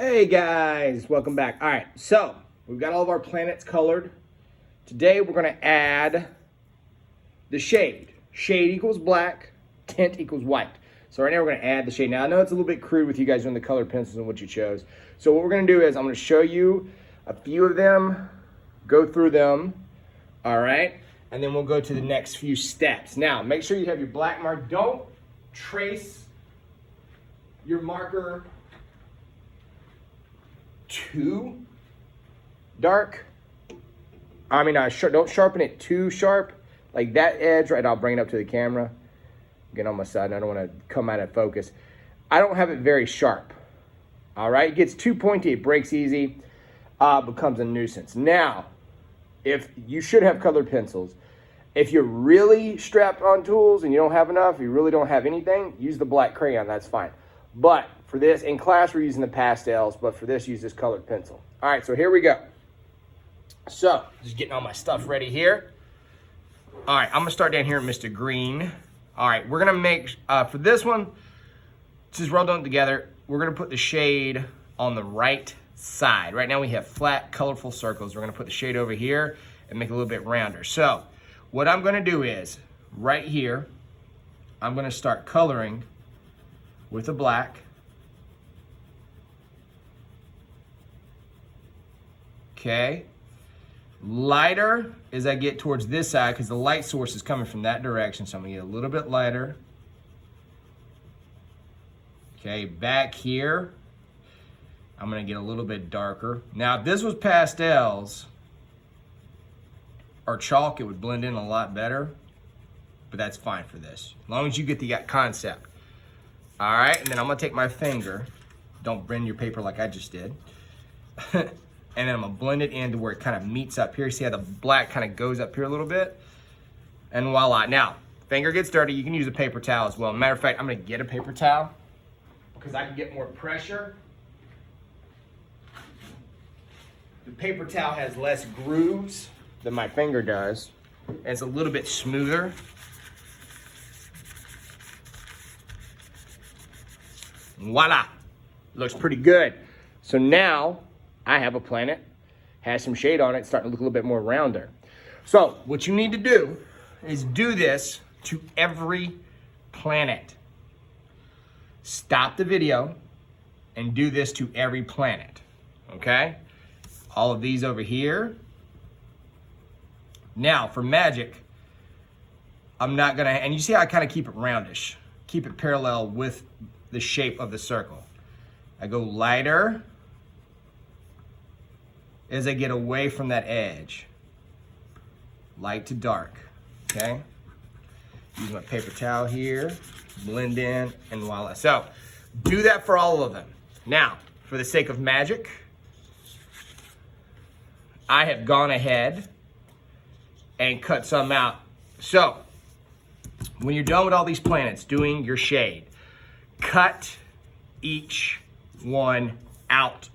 Hey guys, welcome back. All right, so we've got all of our planets colored. Today we're gonna add the shade. Shade equals black, tint equals white. So right now we're gonna add the shade. Now I know it's a little bit crude with you guys doing the colored pencils and what you chose. So what we're gonna do is I'm gonna show you a few of them, go through them, all right? And then we'll go to the next few steps. Now, make sure you have your black mark. Don't trace your marker too dark. Don't sharpen it too sharp. Like that edge, right? I'll bring it up to the camera. Get on my side, and I don't want to come out of focus. I don't have it very sharp. All right, it gets too pointy, it breaks easy, becomes a nuisance. Now, if you should have colored pencils. If you're really strapped on tools and you don't have enough, you really don't have anything, use the black crayon, that's fine. But for this, in class we're using the pastels, but for this, use this colored pencil. All right, so here we go. So, just getting all my stuff ready here. All right, I'm gonna start down here at Mr. Green. All right, we're gonna make, for this one, since we're all done together, we're gonna put the shade on the right side. Right now we have flat, colorful circles. We're gonna put the shade over here and make it a little bit rounder. So, what I'm gonna do is, right here, I'm gonna start coloring with the black. Okay. Lighter as I get towards this side because the light source is coming from that direction, so I'm gonna get a little bit lighter. Okay, back here, I'm gonna get a little bit darker. Now, if this was pastels or chalk, it would blend in a lot better, but that's fine for this, as long as you get the concept. All right, and then I'm gonna take my finger, don't bend your paper like I just did, and then I'm gonna blend it into where it kind of meets up here. See how the black kind of goes up here a little bit? And voila. Now, finger gets dirty, you can use a paper towel as well. Matter of fact, I'm gonna get a paper towel because I can get more pressure. The paper towel has less grooves than my finger does, and it's a little bit smoother. Voila, looks pretty good. So now I have a planet, has some shade on it, starting to look a little bit more rounder. So what you need to do is do this to every planet. Stop the video and do this to every planet, okay? All of these over here. Now for magic, I'm not gonna, and you see how I kind of keep it roundish, keep it parallel with the shape of the circle. I go lighter as I get away from that edge. Light to dark, okay? Use my paper towel here, blend in, and voila. So, do that for all of them. Now, for the sake of magic, I have gone ahead and cut some out. So, when you're done with all these planets doing your shade, cut each one out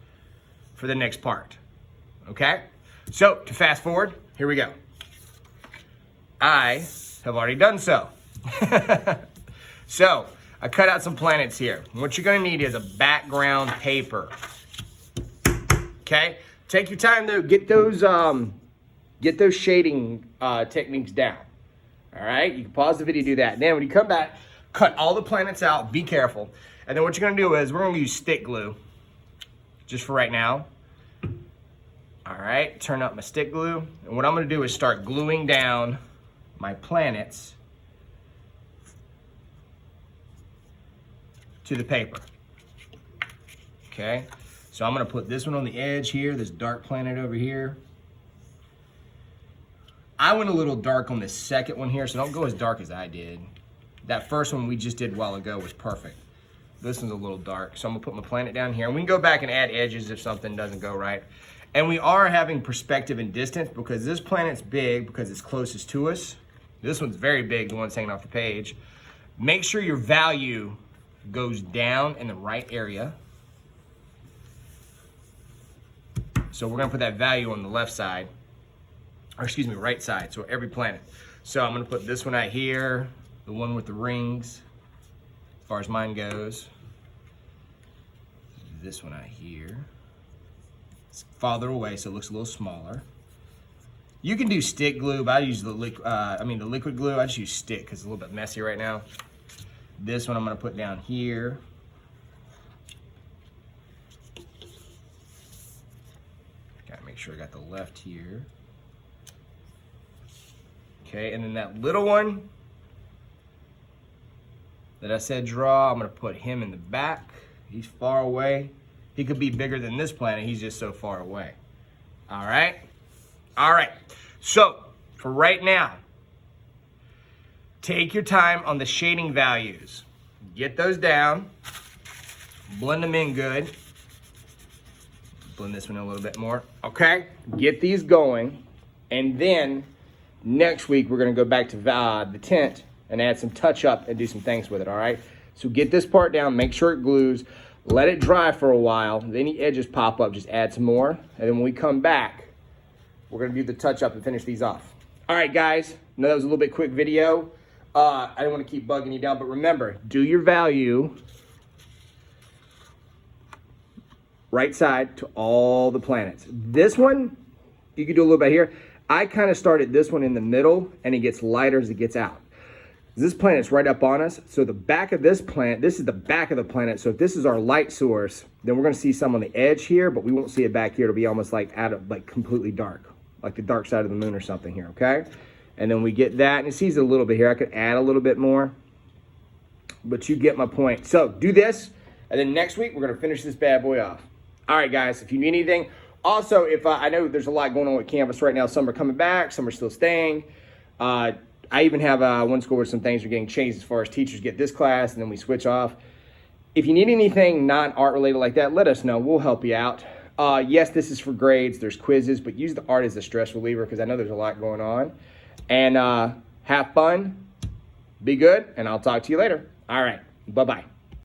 for the next part, okay? So, to fast forward, here we go. I have already done so. So, I cut out some planets here. What you're gonna need is a background paper, okay? Take your time though, get those shading techniques down, all right? You can pause the video, do that. Then when you come back, cut all the planets out, be careful. And then what you're gonna do is we're gonna use stick glue, just for right now. All right, turn up my stick glue. And what I'm gonna do is start gluing down my planets to the paper, okay? So I'm gonna put this one on the edge here, this dark planet over here. I went a little dark on this second one here, so don't go as dark as I did. That first one we just did a while ago was perfect. This one's a little dark, so I'm gonna put my planet down here. And we can go back and add edges if something doesn't go right. And we are having perspective and distance because this planet's big because it's closest to us. This one's very big, the one that's hanging off the page. Make sure your value goes down in the right area. So we're gonna put that value on the left side, or excuse me, right side, so every planet. So I'm gonna put this one out here, the one with the rings, as far as mine goes. this one out here. It's farther away, so it looks a little smaller. You can do stick glue, but I use the liquid glue. I just use stick because it's a little bit messy right now. This one I'm gonna put down here. Gotta make sure I got the left here. Okay, and then that little one that I said draw, I'm gonna put him in the back. He's far away. He could be bigger than this planet, he's just so far away. All right? All right, so for right now, take your time on the shading values. Get those down, blend them in good. Blend this one a little bit more, okay? Get these going, and then next week we're gonna go back to the tent and add some touch up and do some things with it, all right? So get this part down, make sure it glues, let it dry for a while. If any edges pop up, just add some more. And then when we come back, we're gonna do the touch up and finish these off. All right, guys, I know that was a little bit quick video. I don't wanna keep bugging you down, but remember, do your value right side to all the planets. This one, you can do a little bit here. I kind of started this one in the middle and it gets lighter as it gets out. This planet's right up on us. So the back of this planet, this is the back of the planet. So if this is our light source, then we're gonna see some on the edge here, but we won't see it back here. It'll be almost like completely dark, like the dark side of the moon or something here, okay? And then we get that, and it sees it a little bit here. I could add a little bit more, but you get my point. So do this, and then next week, we're gonna finish this bad boy off. All right, guys, if you need anything, also, if I know there's a lot going on with campus right now, some are coming back, some are still staying. I even have one school where some things are getting changed as far as teachers get this class and then we switch off. If you need anything non-art related like that, let us know. We'll help you out. Yes, this is for grades. There's quizzes, but use the art as a stress reliever because I know there's a lot going on. And have fun, be good, and I'll talk to you later. All right, bye-bye.